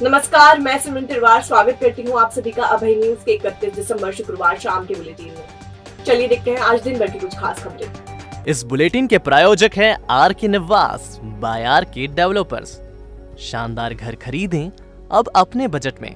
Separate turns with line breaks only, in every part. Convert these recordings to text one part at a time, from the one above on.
नमस्कार, मैं सिमरन तिवारी स्वागत करती हूँ आप सभी का अभय न्यूज के 31 दिसंबर शुक्रवार शाम के बुलेटिन में। चलिए देखते हैं आज दिन भर की कुछ खास खबरें।
इस बुलेटिन के प्रायोजक हैं आर के निवास बाय आर के डेवलपर्स। शानदार घर खरीदें अब अपने बजट में।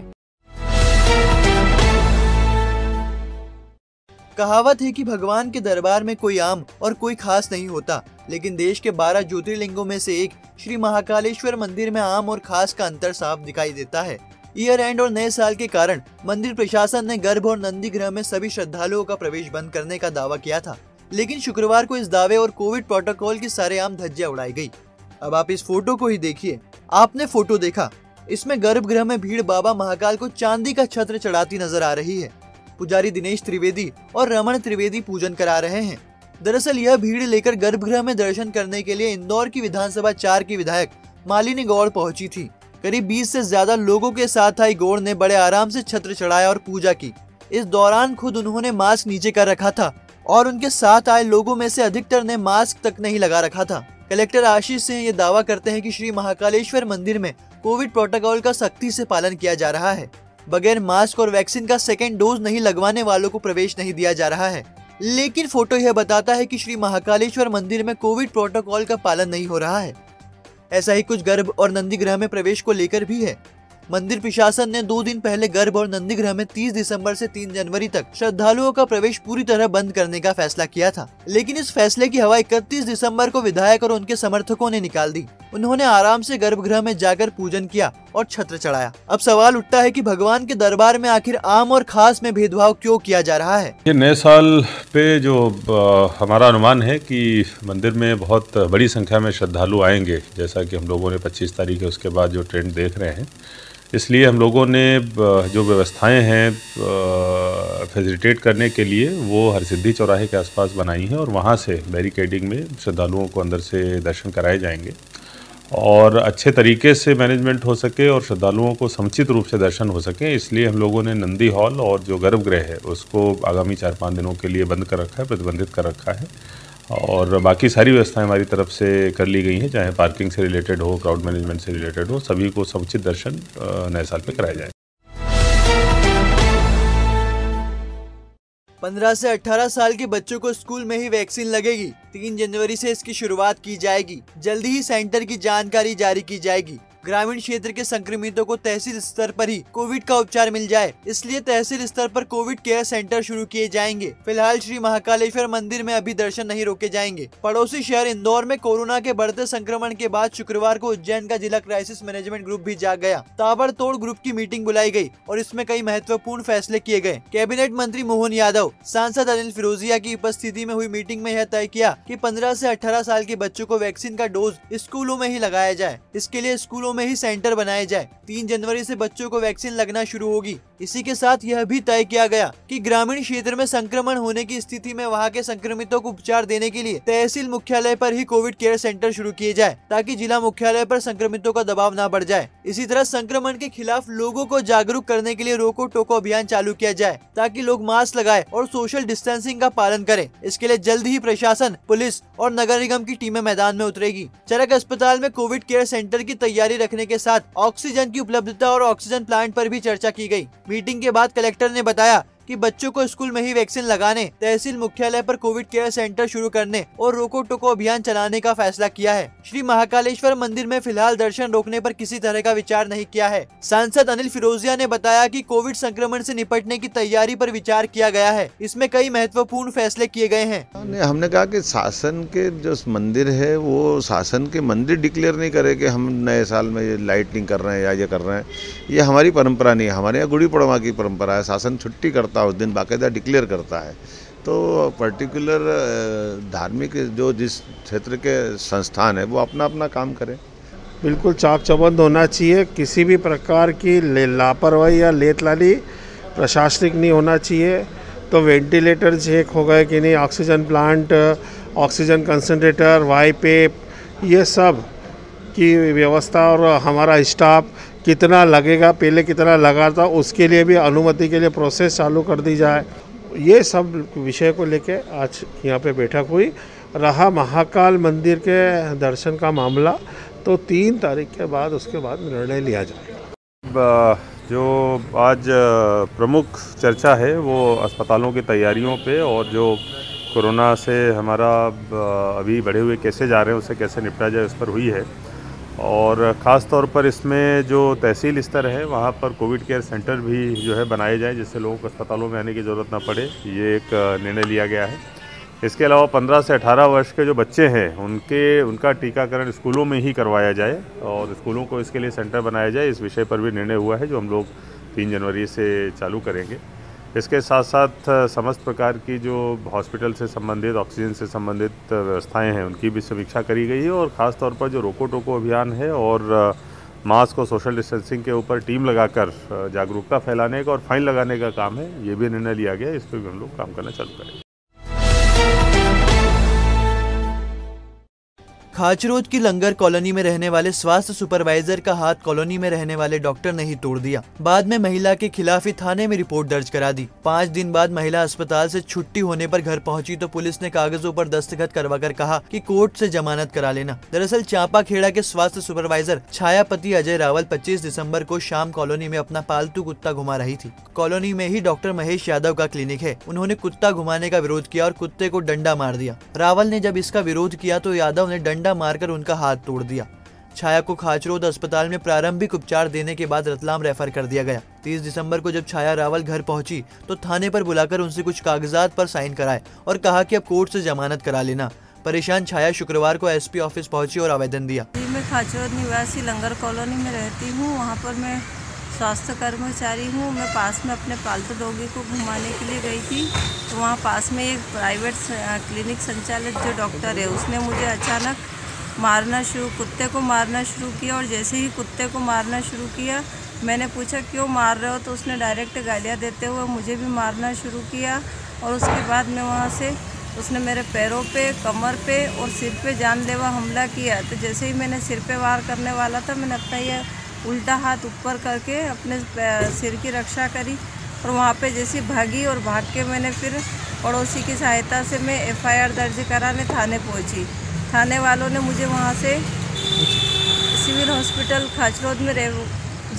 कहावत है कि भगवान के दरबार में कोई आम और कोई खास नहीं होता, लेकिन देश के 12 ज्योतिर्लिंगों में से एक श्री महाकालेश्वर मंदिर में आम और खास का अंतर साफ दिखाई देता है। ईयर एंड और नए साल के कारण मंदिर प्रशासन ने गर्भ और नंदी गृह में सभी श्रद्धालुओं का प्रवेश बंद करने का दावा किया था, लेकिन शुक्रवार को इस दावे और कोविड प्रोटोकॉल की सरेआम धज्जियां उड़ाई गई। अब आप इस फोटो को ही देखिए। आपने फोटो देखा, इसमें गर्भगृह में भीड़ बाबा महाकाल को चांदी का छत्र चढ़ाती नजर आ रही है। पुजारी दिनेश त्रिवेदी और रमन त्रिवेदी पूजन करा रहे हैं। दरअसल यह भीड़ लेकर गर्भगृह में दर्शन करने के लिए इंदौर की विधानसभा 4 की विधायक मालिनी गौड़ पहुंची थी। करीब 20 से ज्यादा लोगों के साथ आई गौड़ ने बड़े आराम से छत्र चढ़ाया और पूजा की। इस दौरान खुद उन्होंने मास्क नीचे कर रखा था और उनके साथ आए लोगों में से अधिकतर ने मास्क तक नहीं लगा रखा था। कलेक्टर आशीष सिंह ये दावा करते हैं कि श्री महाकालेश्वर मंदिर में कोविड प्रोटोकॉल का सख्ती से पालन किया जा रहा है। बगैर मास्क और वैक्सीन का सेकेंड डोज नहीं लगवाने वालों को प्रवेश नहीं दिया जा रहा है। लेकिन फोटो यह बताता है कि श्री महाकालेश्वर मंदिर में कोविड प्रोटोकॉल का पालन नहीं हो रहा है। ऐसा ही कुछ गर्भ और नंदी गृह में प्रवेश को लेकर भी है। मंदिर प्रशासन ने 2 दिन पहले गर्भ और नंदी गृह में 30 दिसंबर से 3 जनवरी तक श्रद्धालुओं का प्रवेश पूरी तरह बंद करने का फैसला किया था, लेकिन इस फैसले की हवा 31 दिसंबर को विधायक और उनके समर्थकों ने निकाल दी। उन्होंने आराम से गर्भगृह में जाकर पूजन किया और छत्र चढ़ाया। अब सवाल उठता है कि भगवान के दरबार में आखिर आम और खास में भेदभाव क्यों किया जा रहा है।
ये नए साल पे जो हमारा अनुमान है कि मंदिर में बहुत बड़ी संख्या में श्रद्धालु आएंगे, जैसा कि हम लोगों ने 25 तारीख है उसके बाद जो ट्रेंड देख रहे हैं, इसलिए हम लोगों ने जो व्यवस्थाएं हैं फैसिलिटेट करने के लिए वो हरसिद्धि चौराहे के आसपास बनाई हैं और वहाँ से बैरिकेडिंग में श्रद्धालुओं को अंदर से दर्शन कराए जाएंगे और अच्छे तरीके से मैनेजमेंट हो सके और श्रद्धालुओं को समुचित रूप से दर्शन हो सके, इसलिए हम लोगों ने नंदी हॉल और जो गर्भगृह है उसको आगामी 4-5 दिनों के लिए बंद कर रखा है, प्रतिबंधित कर रखा है और बाकी सारी व्यवस्थाएं हमारी तरफ से कर ली गई हैं, चाहे पार्किंग से रिलेटेड हो, क्राउड मैनेजमेंट से रिलेटेड हो, सभी को समुचित दर्शन नए साल पे कराया जाए।
15 से 18 साल के बच्चों को स्कूल में ही वैक्सीन लगेगी। 3 जनवरी से इसकी शुरुआत की जाएगी। जल्दी ही सेंटर की जानकारी जारी की जाएगी। ग्रामीण क्षेत्र के संक्रमितों को तहसील स्तर पर ही कोविड का उपचार मिल जाए, इसलिए तहसील स्तर पर कोविड केयर सेंटर शुरू किए जाएंगे। फिलहाल श्री महाकालेश्वर मंदिर में अभी दर्शन नहीं रोके जाएंगे। पड़ोसी शहर इंदौर में कोरोना के बढ़ते संक्रमण के बाद शुक्रवार को उज्जैन का जिला क्राइसिस मैनेजमेंट ग्रुप भी जाग गया। ताबड़तोड़ ग्रुप की मीटिंग बुलाई गई और इसमें कई महत्वपूर्ण फैसले किए गए। कैबिनेट मंत्री मोहन यादव, सांसद अनिल फिरोजिया की उपस्थिति में हुई मीटिंग में यह तय किया कि 15 से 18 साल के बच्चों को वैक्सीन का डोज स्कूलों में ही लगाया जाए। इसके लिए स्कूलों में ही सेंटर बनाए जाए। 3 जनवरी से बच्चों को वैक्सीन लगना शुरू होगी। इसी के साथ यह भी तय किया गया कि ग्रामीण क्षेत्र में संक्रमण होने की स्थिति में वहां के संक्रमितों को उपचार देने के लिए तहसील मुख्यालय पर ही कोविड केयर सेंटर शुरू किए जाए, ताकि जिला मुख्यालय पर संक्रमितों का दबाव न बढ़ जाए। इसी तरह संक्रमण के खिलाफ लोगों को जागरूक करने के लिए रोको टोको अभियान चालू किया जाए, ताकि लोग मास्क लगाए और सोशल डिस्टेंसिंग का पालन करें। इसके लिए जल्द ही प्रशासन, पुलिस और नगर निगम की टीमें मैदान में उतरेगी। चरक अस्पताल में कोविड केयर सेंटर की तैयारी रखने के साथ ऑक्सीजन की उपलब्धता और ऑक्सीजन प्लांट पर भी चर्चा की गई। मीटिंग के बाद कलेक्टर ने बताया कि बच्चों को स्कूल में ही वैक्सीन लगाने, तहसील मुख्यालय पर कोविड केयर सेंटर शुरू करने और रोको टोको अभियान चलाने का फैसला किया है। श्री महाकालेश्वर मंदिर में फिलहाल दर्शन रोकने पर किसी तरह का विचार नहीं किया है। सांसद अनिल फिरोजिया ने बताया कि कोविड संक्रमण से निपटने की तैयारी पर विचार किया गया है। इसमें कई महत्वपूर्ण फैसले किए गए हैं।
हमने कहा कि शासन के जो मंदिर है वो शासन के मंदिर डिक्लेयर नहीं करे कि हम नए साल में ये लाइटिंग कर रहे हैं या ये कर रहे हैं। ये हमारी परंपरा नहीं है। हमारे यहाँ गुड़ी पड़वा की परंपरा है। शासन छुट्टी करता है, उस दिन बाकायदा डिक्लेयर करता है। तो पर्टिकुलर धार्मिक जो जिस क्षेत्र के संस्थान है वो अपना अपना काम करें।
बिल्कुल चाक चौबंद होना चाहिए। किसी भी प्रकार की लापरवाही या लेतलाली प्रशासनिक नहीं होना चाहिए। तो वेंटिलेटर चेक हो गए कि नहीं, ऑक्सीजन प्लांट, ऑक्सीजन कंसंट्रेटर, वाई पेप, ये सब की व्यवस्था और हमारा स्टाफ कितना लगेगा, पहले कितना लगा था, उसके लिए भी अनुमति के लिए प्रोसेस चालू कर दी जाए। ये सब विषय को लेके आज यहाँ पे बैठक हुई। रहा महाकाल मंदिर के दर्शन का मामला, तो 3 तारीख के बाद उसके बाद निर्णय लिया जाएगा।
जो आज प्रमुख चर्चा है वो अस्पतालों की तैयारियों पे और जो कोरोना से हमारा अभी बढ़े हुए केसेज आ रहे हैं उससे कैसे निपटा जाए उस पर हुई है। और ख़ास तौर पर इसमें जो तहसील स्तर है वहाँ पर कोविड केयर सेंटर भी जो है बनाए जाए जिससे लोगों को अस्पतालों में आने की ज़रूरत ना पड़े, ये एक निर्णय लिया गया है। इसके अलावा 15 से 18 वर्ष के जो बच्चे हैं उनका टीकाकरण स्कूलों में ही करवाया जाए और स्कूलों को इसके लिए सेंटर बनाया जाए, इस विषय पर भी निर्णय हुआ है जो हम लोग 3 जनवरी से चालू करेंगे। इसके साथ साथ समस्त प्रकार की जो हॉस्पिटल से संबंधित ऑक्सीजन से संबंधित व्यवस्थाएं हैं उनकी भी समीक्षा करी गई है और ख़ास तौर पर जो रोको टोको अभियान है और मास्क और सोशल डिस्टेंसिंग के ऊपर टीम लगाकर जागरूकता फैलाने का और फाइन लगाने का काम है, ये भी निर्णय लिया गया है। इस पर भी हम लोग काम करना चालू करेंगे।
खाचरोद की लंगर कॉलोनी में रहने वाले स्वास्थ्य सुपरवाइजर का हाथ कॉलोनी में रहने वाले डॉक्टर ने ही तोड़ दिया। बाद में महिला के खिलाफ ही थाने में रिपोर्ट दर्ज करा दी। 5 दिन बाद महिला अस्पताल से छुट्टी होने पर घर पहुंची तो पुलिस ने कागजों पर दस्तखत करवाकर कहा कि कोर्ट से जमानत करा लेना। दरअसल चांपा खेड़ा के स्वास्थ्य सुपरवाइजर छायापति अजय रावल 25 दिसंबर को शाम कॉलोनी में अपना पालतू कुत्ता घुमा रही थी। कॉलोनी में ही डॉक्टर महेश यादव का क्लिनिक है। उन्होंने कुत्ता घुमाने का विरोध किया और कुत्ते को डंडा मार दिया। रावल ने जब इसका विरोध किया तो यादव ने डंडा मारकर उनका हाथ तोड़ दिया। छाया को खाचरोद अस्पताल में प्रारंभिक उपचार देने के बाद रतलाम रेफर कर दिया गया। 30 दिसंबर को जब छाया रावल घर पहुंची तो थाने पर बुलाकर उनसे कुछ कागजात पर साइन कराए और कहा कि अब कोर्ट से जमानत करा लेना। परेशान छाया शुक्रवार को एसपी ऑफिस पहुंची और आवेदन दिया।
मैं खाचरोद निवासी लंगर कॉलोनी में रहती हूँ। वहाँ पर मैं स्वास्थ्य कर्मचारी हूँ। मैं पास में अपने पालतू डॉगी को घुमाने के लिए गई थी तो वहाँ पास में एक प्राइवेट क्लिनिक संचालित जो डॉक्टर है उसने मुझे अचानक कुत्ते को मारना शुरू किया। और जैसे ही कुत्ते को मारना शुरू किया मैंने पूछा क्यों मार रहे हो, तो उसने डायरेक्ट गालियाँ देते हुए मुझे भी मारना शुरू किया। और उसके बाद मैं वहाँ से उसने मेरे पैरों पे, कमर पे और सिर पे जानलेवा हमला किया। तो जैसे ही मैंने सिर पे वार करने वाला था मैंने अपना ये उल्टा हाथ ऊपर करके अपने सिर की रक्षा करी और वहाँ पे जैसी भागी और भाग के मैंने फिर पड़ोसी की सहायता से मैं FIR दर्ज कराने थाने पहुँची। थाने वालों ने मुझे वहाँ से सिविल हॉस्पिटल खाचरोद में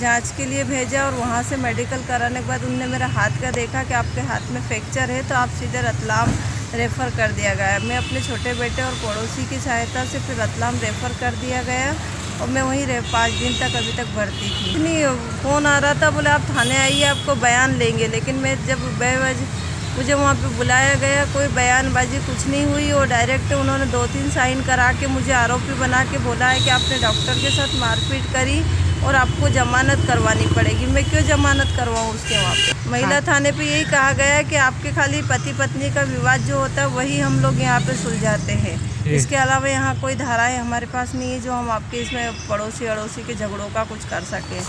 जांच के लिए भेजा और वहाँ से मेडिकल कराने के बाद उनने मेरा हाथ का देखा कि आपके हाथ में फ्रैक्चर है तो आप सीधे रतलाम रेफ़र कर दिया गया। मैं अपने छोटे बेटे और पड़ोसी की सहायता से फिर रतलाम रेफ़र कर दिया गया और मैं वहीं 5 दिन तक अभी तक भर्ती थी। नहीं, फ़ोन आ रहा था, बोले आप थाने आइए आपको बयान लेंगे, लेकिन मैं जब मुझे वहाँ पे बुलाया गया कोई बयानबाजी कुछ नहीं हुई और डायरेक्ट उन्होंने 2-3 साइन करा के मुझे आरोपी बना के बोला है कि आपने डॉक्टर के साथ मारपीट करी और आपको जमानत करवानी पड़ेगी। मैं क्यों जमानत करवाऊँ उसके वहाँ पे। महिला थाने पे यही कहा गया है कि आपके खाली पति पत्नी का विवाद जो होता है वही हम लोग यहाँ पे सुलझाते हैं, इसके अलावा यहाँ कोई धाराएं हमारे पास नहीं है जो हम आपके इसमें पड़ोसी अड़ोसी के झगड़ों का कुछ कर सकें।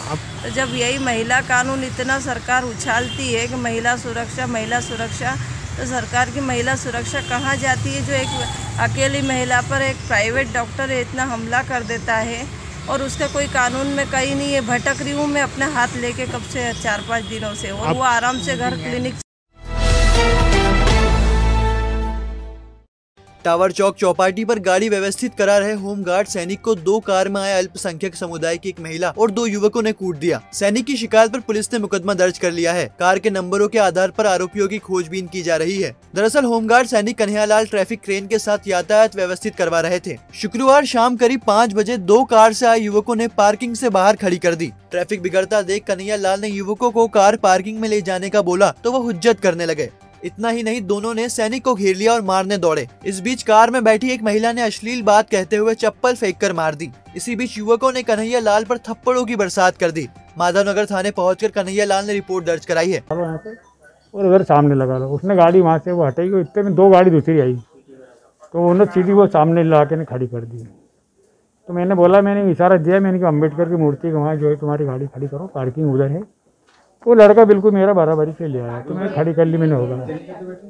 तो जब यही महिला कानून इतना सरकार उछालती है कि महिला सुरक्षा, तो सरकार की महिला सुरक्षा कहाँ जाती है जो एक अकेली महिला पर एक प्राइवेट डॉक्टर इतना हमला कर देता है और उसका कोई कानून में कहीं नहीं है। भटक रही हूँ मैं अपने हाथ लेके कब से 4-5 दिनों से और वो आराम से घर क्लिनिक।
टावर चौक चौपाटी पर गाड़ी व्यवस्थित करा रहे होमगार्ड सैनिक को 2 कार में आए अल्पसंख्यक समुदाय की एक महिला और 2 युवकों ने कूट दिया। सैनिक की शिकायत पर पुलिस ने मुकदमा दर्ज कर लिया है। कार के नंबरों के आधार पर आरोपियों की खोजबीन की जा रही है। दरअसल होमगार्ड सैनिक कन्हैयालाल ट्रैफिक क्रेन के साथ यातायात व्यवस्थित करवा रहे थे। शुक्रवार शाम करीब 5 बजे 2 कार से आए युवकों ने पार्किंग से बाहर खड़ी कर दी। ट्रैफिक बिगड़ता देख कन्हैयालाल ने युवकों को कार पार्किंग में ले जाने का बोला तो वो हुज्जत करने लगे। इतना ही नहीं, दोनों ने सैनिक को घेर लिया और मारने दौड़े। इस बीच कार में बैठी एक महिला ने अश्लील बात कहते हुए चप्पल फेंककर मार दी। इसी बीच युवकों ने कन्हैयालाल पर थप्पड़ों की बरसात कर दी। माधवनगर थाने पहुंचकर कन्हैयालाल ने रिपोर्ट दर्ज कराई है।
और उधर सामने लगा लो, उसने गाड़ी वहाँ से वो हटाई, इतने में 2 गाड़ी दूसरी आई तो उन्होंने सीधी वो सामने ला के खड़ी कर दी। तो मैंने बोला, मैंने इशारा दिया, मैंने कहा अम्बेडकर की मूर्ति के वहाँ जो है तुम्हारी गाड़ी खड़ी करो, पार्किंग उधर है। वो लड़का बिल्कुल मेरा बराबरी से ले आया तो मैंने खड़ी कर ली, मैंने होगा।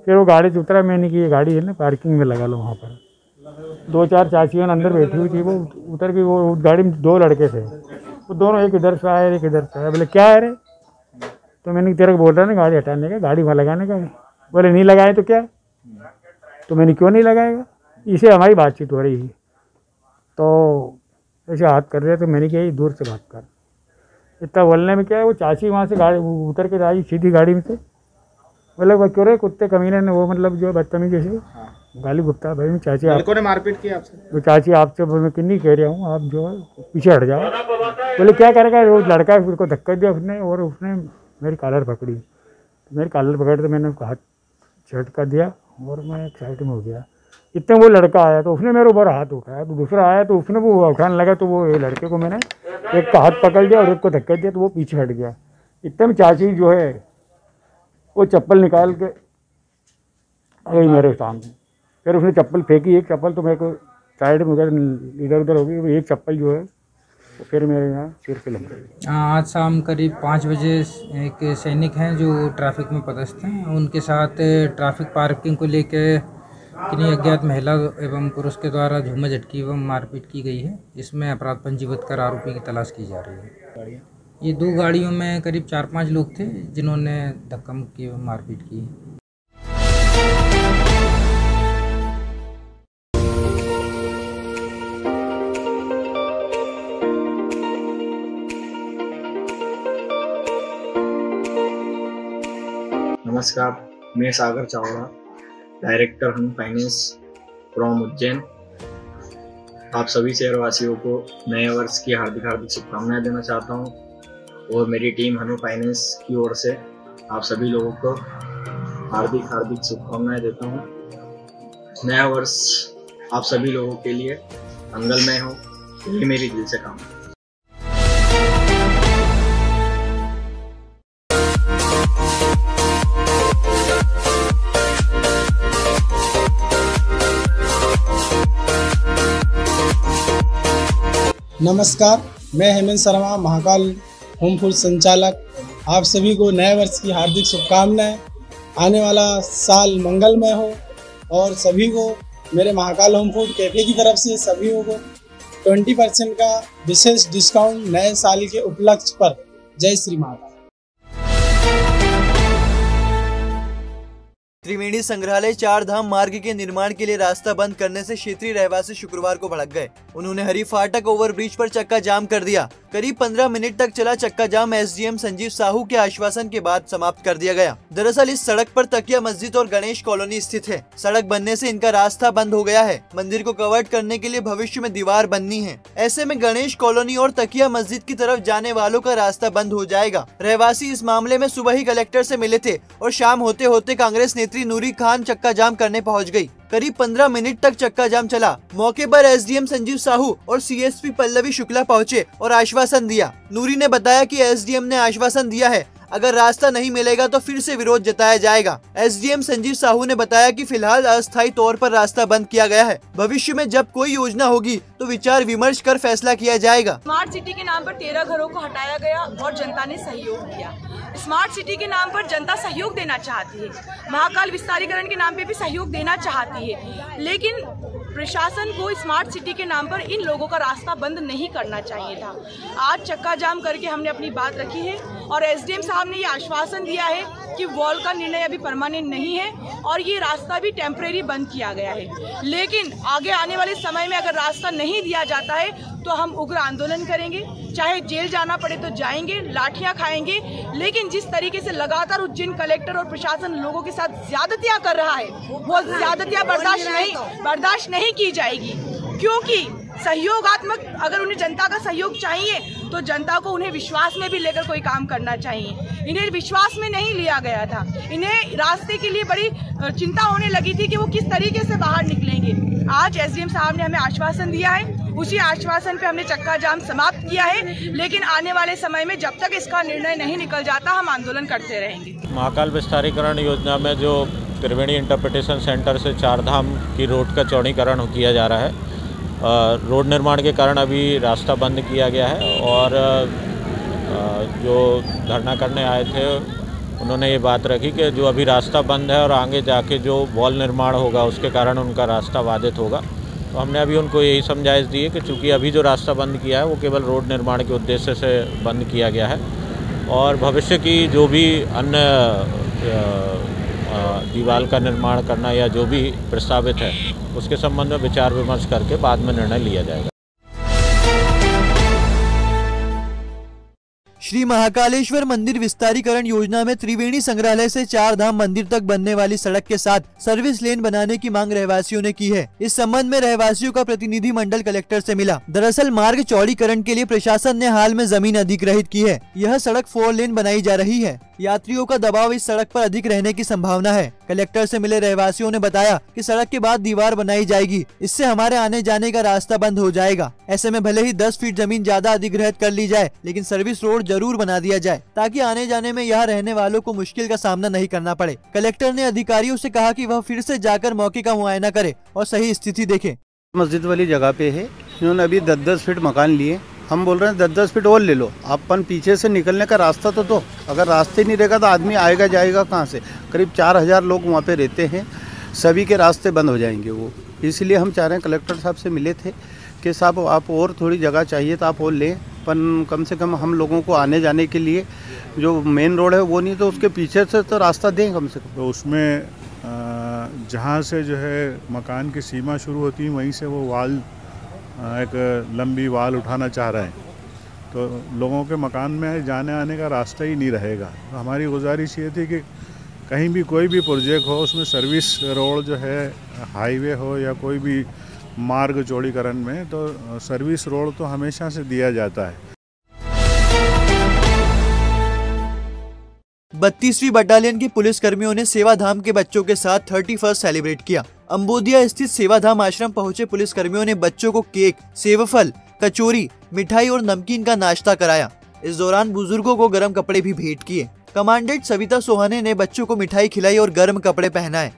फिर वो गाड़ी से उतरा, मैंने की ये गाड़ी है ना पार्किंग में लगा लो। वहाँ पर 2-4 चाचियाँ अंदर बैठी हुई थी, वो उतर के वो गाड़ी में 2 लड़के थे, वो दोनों एक इधर से आए एक इधर से आए। बोले क्या है रे, तो मैंने तेरे को बोल रहा ना गाड़ी हटाने का, गाड़ी वहाँ लगाने का। बोले नहीं लगाए तो क्या, तो मैंने क्यों नहीं लगाएगा, इसे हमारी बातचीत हो रही थी। तो ऐसे हाथ कर रहे तो मैंने कहा दूर से बात कर। इतना बोलने में क्या है, वो चाची वहाँ से गाड़ी उतर के आई सीधी गाड़ी में से, बोले भाई क्यों रे कुत्ते कमीने ने, वो मतलब जो बदतमीजी जैसे गाली गुप्ता, भाई मैं चाची
लड़कों ने मारपीट की आपसे?
वो चाची आपसे मैं किन्नी कह रहा हूँ, आप जो है पीछे हट जाओ। बोले क्या करेगा, वो लड़का उसको धक्का दिया उसने, और उसने मेरी कॉलर पकड़ी, मेरी कॉलर पकड़ तो मैंने हाथ झटका दिया और मैं एक साइड में हो गया। इतने वो लड़का आया तो उसने मेरे ऊपर हाथ उठाया, तो दूसरा आया तो उसने वो उठाने लगा, तो वो लड़के को मैंने एक का हाथ पकड़ दिया और एक को धक्का दिया, तो वो पीछे हट गया। इतने में चाची जो है वो चप्पल निकाल के गई मेरे सामने, फिर उसने चप्पल फेंकी, एक चप्पल तो मेरे को साइड में इधर उधर हो गई, एक चप्पल जो है तो फिर मेरे यहाँ सिर पे लग गई।
आज शाम करीब 5 बजे एक सैनिक हैं जो ट्रैफिक में पदस्थ हैं, उनके साथ ट्रैफिक पार्किंग को लेकर किन्हीं अज्ञात महिला एवं पुरुष के द्वारा झूमा झटकी एवं मारपीट की गई है, जिसमें अपराध पंजीबद्ध कर आरोपी की तलाश की जा रही है। ये 2 गाड़ियों में करीब 4-5 लोग थे जिन्होंने धक्का मुक्की एवं मारपीट की।
नमस्कार, मैं Sagar Chawda, director Hanu finance from Ujjain. आप सभी शहरवासियों को नए वर्ष की हार्दिक शुभकामनाएं देना चाहता हूं और मेरी टीम हनु फाइनेंस की ओर से आप सभी लोगों को हार्दिक शुभकामनाएं देता हूं। नया वर्ष आप सभी लोगों के लिए मंगलमय हो, यही मेरी दिल से कामना।
नमस्कार, मैं हेमंत शर्मा, महाकाल होम फूड संचालक। आप सभी को नए वर्ष की हार्दिक शुभकामनाएं। आने वाला साल मंगलमय हो और सभी को मेरे महाकाल होम फूड कैफे की तरफ से सभी को 20% का विशेष डिस्काउंट नए साल के उपलक्ष्य पर। जय श्री महाकाल।
त्रिवेणी संग्रहालय 4 धाम मार्ग के निर्माण के लिए रास्ता बंद करने से क्षेत्रीय रहवासी शुक्रवार को भड़क गए। उन्होंने हरी फाटक ओवरब्रिज पर चक्का जाम कर दिया। करीब 15 मिनट तक चला चक्का जाम एसडीएम संजीव साहू के आश्वासन के बाद समाप्त कर दिया गया। दरअसल इस सड़क पर तकिया मस्जिद और गणेश कॉलोनी स्थित है। सड़क बनने से इनका रास्ता बंद हो गया है। मंदिर को कवर्ड करने के लिए भविष्य में दीवार बननी है। ऐसे में गणेश कॉलोनी और तकिया मस्जिद की तरफ जाने वालों का रास्ता बंद हो जाएगा। रहवासी इस मामले में सुबह ही कलेक्टर से मिले थे और शाम होते होते कांग्रेस नेत्री नूरी खान चक्का जाम करने पहुंच गई। करीब 15 मिनट तक चक्का जाम चला। मौके पर एसडीएम संजीव साहू और सीएसपी पल्लवी शुक्ला पहुंचे और आश्वासन दिया। नूरी ने बताया कि एसडीएम ने आश्वासन दिया है, अगर रास्ता नहीं मिलेगा तो फिर से विरोध जताया जाएगा। एसडीएम संजीव साहू ने बताया कि फिलहाल अस्थायी तौर पर रास्ता बंद किया गया है। भविष्य में जब कोई योजना होगी तो विचार विमर्श कर फैसला किया जाएगा।
स्मार्ट सिटी के नाम पर 13 घरों को हटाया गया और जनता ने सहयोग किया। स्मार्ट सिटी के नाम पर जनता सहयोग देना चाहती है, महाकाल विस्तारीकरण के नाम पे भी सहयोग देना चाहती है, लेकिन प्रशासन को स्मार्ट सिटी के नाम पर इन लोगों का रास्ता बंद नहीं करना चाहिए था। आज चक्का जाम करके हमने अपनी बात रखी है और एसडीएम साहब ने ये आश्वासन दिया है कि वॉल का निर्णय अभी परमानेंट नहीं है और ये रास्ता भी टेम्परेरी बंद किया गया है। लेकिन आगे आने वाले समय में अगर रास्ता नहीं दिया जाता है तो हम उग्र आंदोलन करेंगे, चाहे जेल जाना पड़े तो जाएंगे, लाठियां खाएंगे। लेकिन जिस तरीके से लगातार उज्जैन कलेक्टर और प्रशासन लोगों के साथ ज्यादतियां कर रहा है, वो ज्यादतियां बर्दाश्त नहीं की जाएगी, क्योंकि सहयोगात्मक अगर उन्हें जनता का सहयोग चाहिए तो जनता को उन्हें विश्वास में भी लेकर कोई काम करना चाहिए। इन्हें विश्वास में नहीं लिया गया था। इन्हें रास्ते के लिए बड़ी चिंता होने लगी थी कि वो किस तरीके से बाहर निकलेंगे। आज एसडीएम साहब ने हमें आश्वासन दिया है, उसी आश्वासन पे हमने चक्का जाम समाप्त किया है। लेकिन आने वाले समय में जब तक इसका निर्णय नहीं निकल जाता हम आंदोलन करते रहेंगे।
महाकाल विस्तारीकरण योजना में जो त्रिवेणी इंटरप्रिटेशन सेंटर से 4 धाम की रोड का चौड़ीकरण किया जा रहा है, रोड निर्माण के कारण अभी रास्ता बंद किया गया है और जो धरना करने आए थे उन्होंने ये बात रखी कि जो अभी रास्ता बंद है और आगे जाके जो वॉल निर्माण होगा उसके कारण उनका रास्ता बाधित होगा। तो हमने अभी उनको यही समझाइश दी है कि चूँकि अभी जो रास्ता बंद किया है वो केवल रोड निर्माण के उद्देश्य से बंद किया गया है और भविष्य की जो भी अन्य दीवार का निर्माण करना या जो भी प्रस्तावित है उसके संबंध में विचार विमर्श करके बाद में निर्णय लिया जाएगा।
श्री महाकालेश्वर मंदिर विस्तारीकरण योजना में त्रिवेणी संग्रहालय से 4 धाम मंदिर तक बनने वाली सड़क के साथ सर्विस लेन बनाने की मांग रहवासियों ने की है। इस संबंध में रहवासियों का प्रतिनिधि मंडल कलेक्टर से मिला। दरअसल मार्ग चौड़ीकरण के लिए प्रशासन ने हाल में जमीन अधिग्रहित की है। यह सड़क 4 लेन बनाई जा रही है। यात्रियों का दबाव इस सड़क पर अधिक रहने की संभावना है। कलेक्टर से मिले रहवासियों ने बताया कि सड़क के बाद दीवार बनाई जाएगी, इससे हमारे आने जाने का रास्ता बंद हो जाएगा। ऐसे में भले ही 10 फीट जमीन ज्यादा अधिग्रहित कर ली जाए, लेकिन सर्विस रोड जरूर बना दिया जाए ताकि आने जाने में यहाँ रहने वालों को मुश्किल का सामना नहीं करना पड़े। कलेक्टर ने अधिकारियों से कहा कि वह फिर से जाकर मौके का मुआयना करे और सही स्थिति देखे।
मस्जिद वाली जगह पे है, इन्होंने अभी 10-10 फीट मकान लिए। हम बोल रहे हैं 10-10 फीट और ले लो, अपन पीछे से निकलने का रास्ता तो दो। अगर रास्ते नहीं रहेगा तो आदमी आएगा जाएगा कहाँ से? करीब 4000 लोग वहाँ पे रहते हैं, सभी के रास्ते बंद हो जाएंगे वो। इसलिए हम चाह रहे हैं, कलेक्टर साहब से मिले थे कि साहब आप और थोड़ी जगह चाहिए तो आप और लें, पर कम से कम हम लोगों को आने जाने के लिए जो मेन रोड है वो नहीं तो उसके पीछे से तो रास्ता दें कम से कम।
तो उसमें जहाँ से जो है मकान की सीमा शुरू होती है वहीं से वो वाल एक लंबी वाल उठाना चाह रहे हैं, तो लोगों के मकान में जाने आने का रास्ता ही नहीं रहेगा। तो हमारी गुजारिश ये थी कि कहीं भी कोई भी प्रोजेक्ट हो उसमें सर्विस रोड जो है, हाईवे हो या कोई भी मार्ग चौड़ीकरण में, तो सर्विस रोड तो हमेशा से दिया जाता है।
32वीं बटालियन के पुलिस कर्मियों ने सेवाधाम के बच्चों के साथ 31st सेलिब्रेट किया। अम्बोदिया स्थित सेवाधाम आश्रम पहुंचे पुलिस कर्मियों ने बच्चों को केक, सेवफल, कचौरी, मिठाई और नमकीन का नाश्ता कराया। इस दौरान बुजुर्गों को गर्म कपड़े भी भेंट किए। कमांडेंट सविता सोहाने ने बच्चों को मिठाई खिलाई और गर्म कपड़े पहनाए।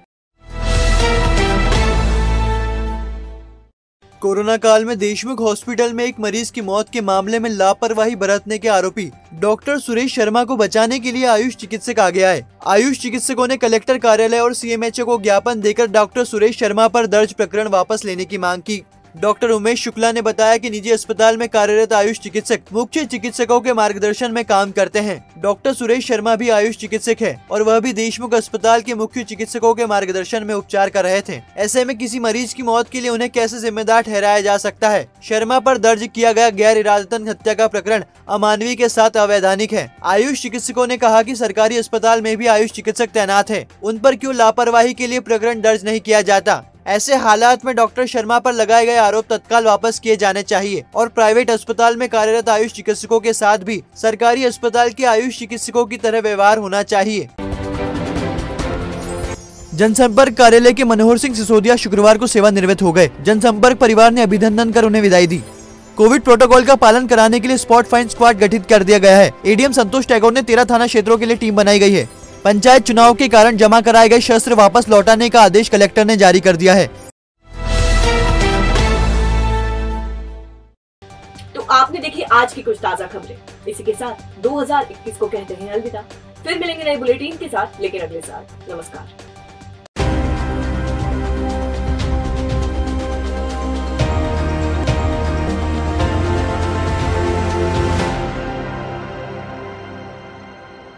कोरोना काल में देशमुख हॉस्पिटल में एक मरीज की मौत के मामले में लापरवाही बरतने के आरोपी डॉक्टर सुरेश शर्मा को बचाने के लिए आयुष चिकित्सक आगे आए। आयुष चिकित्सकों ने कलेक्टर कार्यालय और सीएमएचओ को ज्ञापन देकर डॉक्टर सुरेश शर्मा पर दर्ज प्रकरण वापस लेने की मांग की। डॉक्टर उमेश शुक्ला ने बताया कि निजी अस्पताल में कार्यरत आयुष चिकित्सक मुख्य चिकित्सकों के मार्गदर्शन में काम करते हैं। डॉक्टर सुरेश शर्मा भी आयुष चिकित्सक है और वह भी देशमुख अस्पताल के मुख्य चिकित्सकों के मार्गदर्शन में उपचार कर रहे थे। ऐसे में किसी मरीज की मौत के लिए उन्हें कैसे जिम्मेदार ठहराया जा सकता है? शर्मा पर दर्ज किया गया गैर इरादतन हत्या का प्रकरण अमानवीय के साथ अवैधानिक है। आयुष चिकित्सकों ने कहा कि सरकारी अस्पताल में भी आयुष चिकित्सक तैनात है, उन पर क्यों लापरवाही के लिए प्रकरण दर्ज नहीं किया जाता? ऐसे हालात में डॉक्टर शर्मा पर लगाए गए आरोप तत्काल वापस किए जाने चाहिए और प्राइवेट अस्पताल में कार्यरत आयुष चिकित्सकों के साथ भी सरकारी अस्पताल के आयुष चिकित्सकों की तरह व्यवहार होना चाहिए। जनसंपर्क कार्यालय के मनोहर सिंह सिसोदिया शुक्रवार को सेवानिवृत्त हो गए। जनसंपर्क परिवार ने अभिनंदन कर उन्हें विदाई दी। कोविड प्रोटोकॉल का पालन कराने के लिए स्पॉट फाइन स्क्वाड गठित कर दिया गया है। एडीएम संतोष टैगोर ने 13 थाना क्षेत्रों के लिए टीम बनाई गई है। पंचायत चुनाव के कारण जमा कराए गए शस्त्र वापस लौटाने का आदेश कलेक्टर ने जारी कर दिया है।
तो आपने देखी आज की कुछ ताजा खबरें। इसी के साथ 2021 को कहते हैं अलविदा। फिर मिलेंगे नए बुलेटिन के साथ, लेकिन अगले साल। नमस्कार।